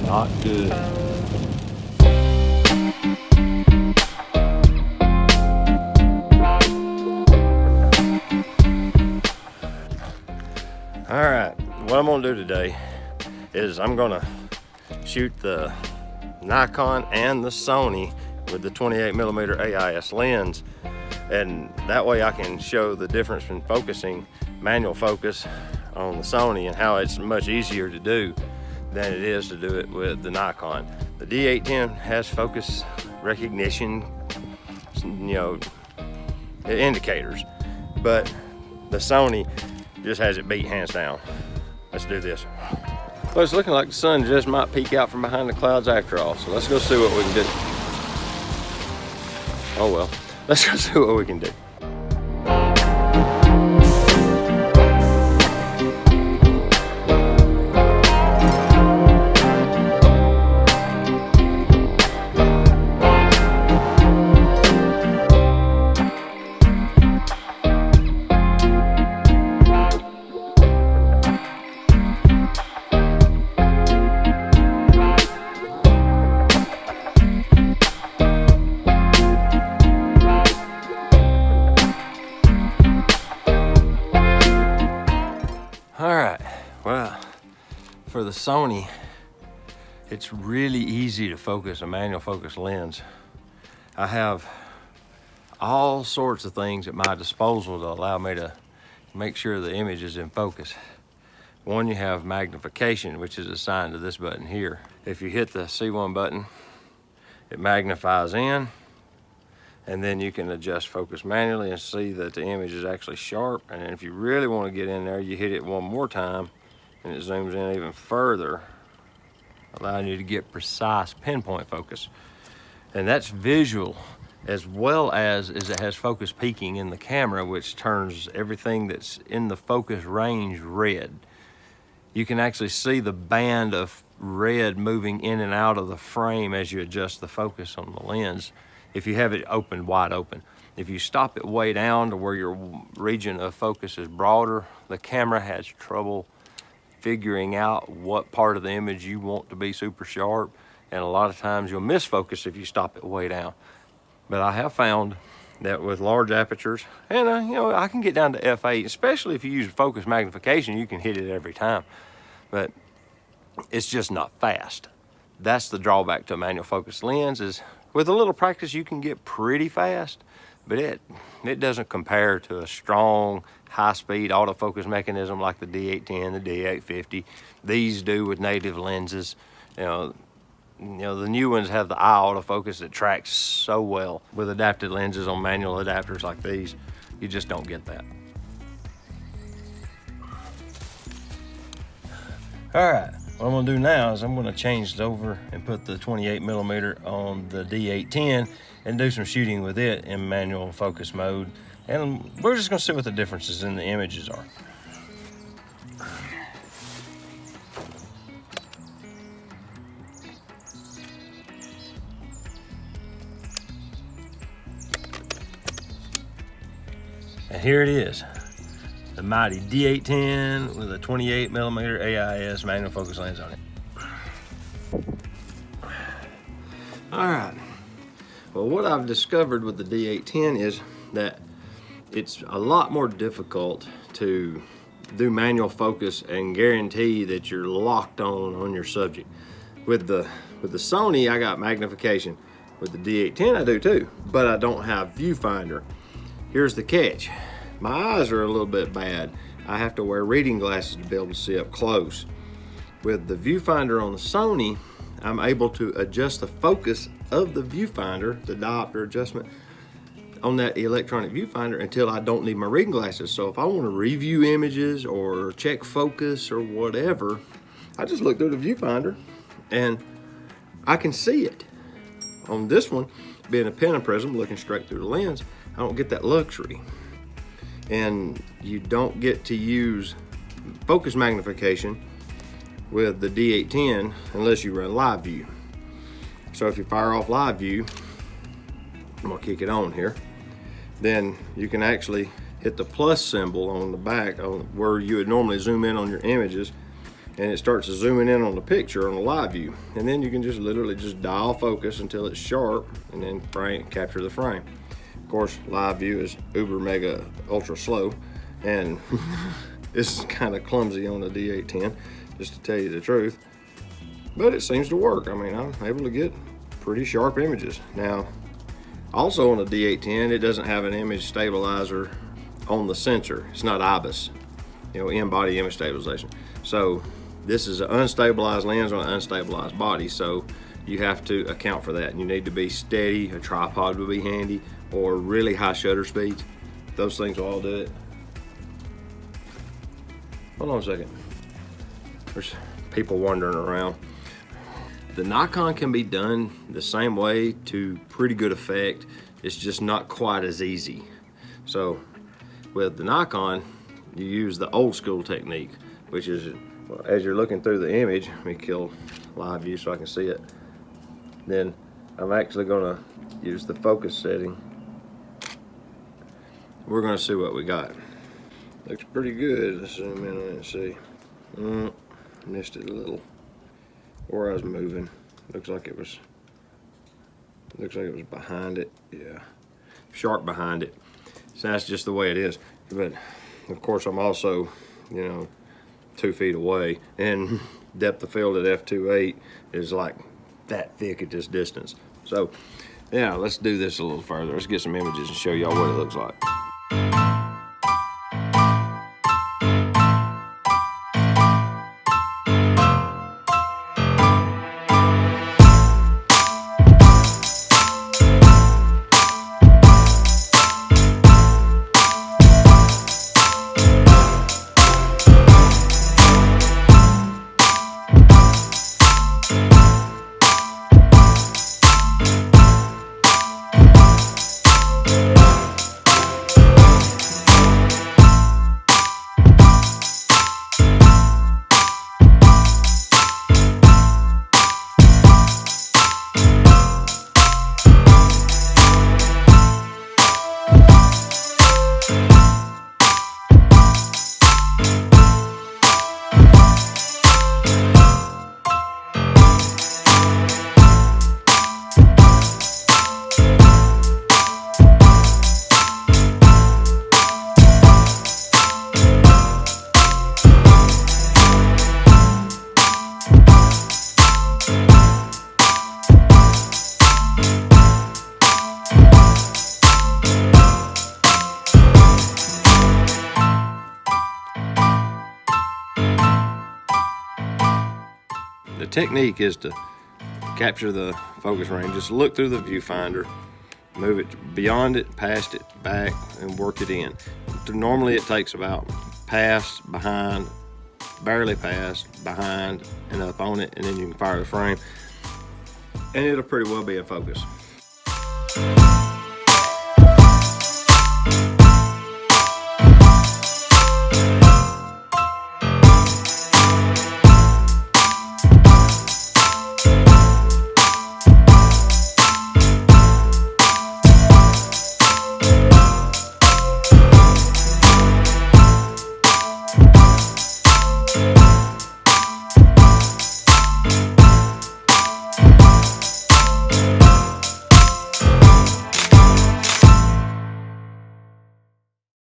Not good. All right, what I'm gonna do today is I'm gonna shoot the Nikon and the Sony with the 28mm AIS lens, and that way I can show the difference in focusing, manual focus on the Sony, and how it's much easier to do than it is to do it with the Nikon. The D810 has focus recognition, indicators, but the Sony just has it beat hands down. Let's do this. Well, it's looking like the sun just might peek out from behind the clouds after all, so let's go see what we can do. Oh well, let's go see what we can do. For the Sony, it's really easy to focus a manual focus lens. I have all sorts of things at my disposal to allow me to make sure the image is in focus. One, you have magnification, which is assigned to this button here. If you hit the C1 button, it magnifies in, and then you can adjust focus manually and see that the image is actually sharp. And if you really want to get in there, you hit it one more time, and it zooms in even further, allowing you to get precise pinpoint focus. And that's visual, as well as it has focus peaking in the camera, which turns everything that's in the focus range red. You can actually see the band of red moving in and out of the frame as you adjust the focus on the lens, if you have it open, wide open. If you stop it way down to where your region of focus is broader, the camera has trouble figuring out what part of the image you want to be super sharp, and a lot of times you'll miss focus if you stop it way down. But I have found that with large apertures, and I can get down to f8, especially if you use focus magnification, you can hit it every time, but it's just not fast. That's the drawback to a manual focus lens, is with a little practice you can get pretty fast, but it doesn't compare to a strong, high-speed autofocus mechanism like the D810, the D850. These do with native lenses. The new ones have the eye autofocus that tracks so well. With adapted lenses on manual adapters like these, you just don't get that. All right, what I'm gonna do now is I'm gonna change it over and put the 28mm on the D810 and do some shooting with it in manual focus mode. And we're just gonna see what the differences in the images are. And here it is, the mighty D810 with a 28mm AIS manual focus lens on it. All right, well, what I've discovered with the D810 is that it's a lot more difficult to do manual focus and guarantee that you're locked on your subject. With the Sony, I got magnification. With the D810, I do too, but I don't have viewfinder. Here's the catch. My eyes are a little bit bad. I have to wear reading glasses to be able to see up close. With the viewfinder on the Sony, I'm able to adjust the focus of the viewfinder, the diopter adjustment, on that electronic viewfinder until I don't need my reading glasses. So if I want to review images or check focus or whatever, I just look through the viewfinder and I can see it. On this one, being a pen and prism looking straight through the lens, I don't get that luxury. And you don't get to use focus magnification with the D810 unless you run live view. So if you fire off live view, I'm gonna kick it on here, then you can actually hit the plus symbol on the back where you would normally zoom in on your images, and it starts zooming in on the picture on the live view. And then you can just literally just dial focus until it's sharp and then capture the frame. Of course, live view is uber mega ultra slow, and this is kind of clumsy on the D810, just to tell you the truth. But it seems to work. I mean, I'm able to get pretty sharp images. Now, also on the D810, it doesn't have an image stabilizer on the sensor. It's not IBIS, in-body image stabilization. So this is an unstabilized lens on an unstabilized body, so you have to account for that. And you need to be steady. A tripod would be handy, or really high shutter speeds. Those things will all do it. Hold on a second. There's people wandering around. The Nikon can be done the same way to pretty good effect. It's just not quite as easy. So with the Nikon, you use the old school technique, which is, as you're looking through the image, let me kill live view so I can see it. Then I'm actually gonna use the focus setting. We're gonna see what we got. Looks pretty good. Let's zoom in on it and see. Missed it a little. Where I was moving. Looks like it was behind it. Yeah. Sharp behind it. So that's just the way it is. But of course I'm also, 2 feet away, and depth of field at f2.8 is like that thick at this distance. So yeah, let's do this a little further. Let's get some images and show y'all what it looks like. The technique is to capture the focus range. Just look through the viewfinder, move it beyond it, past it, back, and work it in. Normally it takes about pass, behind, barely pass, behind, and up on it, and then you can fire the frame, and it'll pretty well be in focus.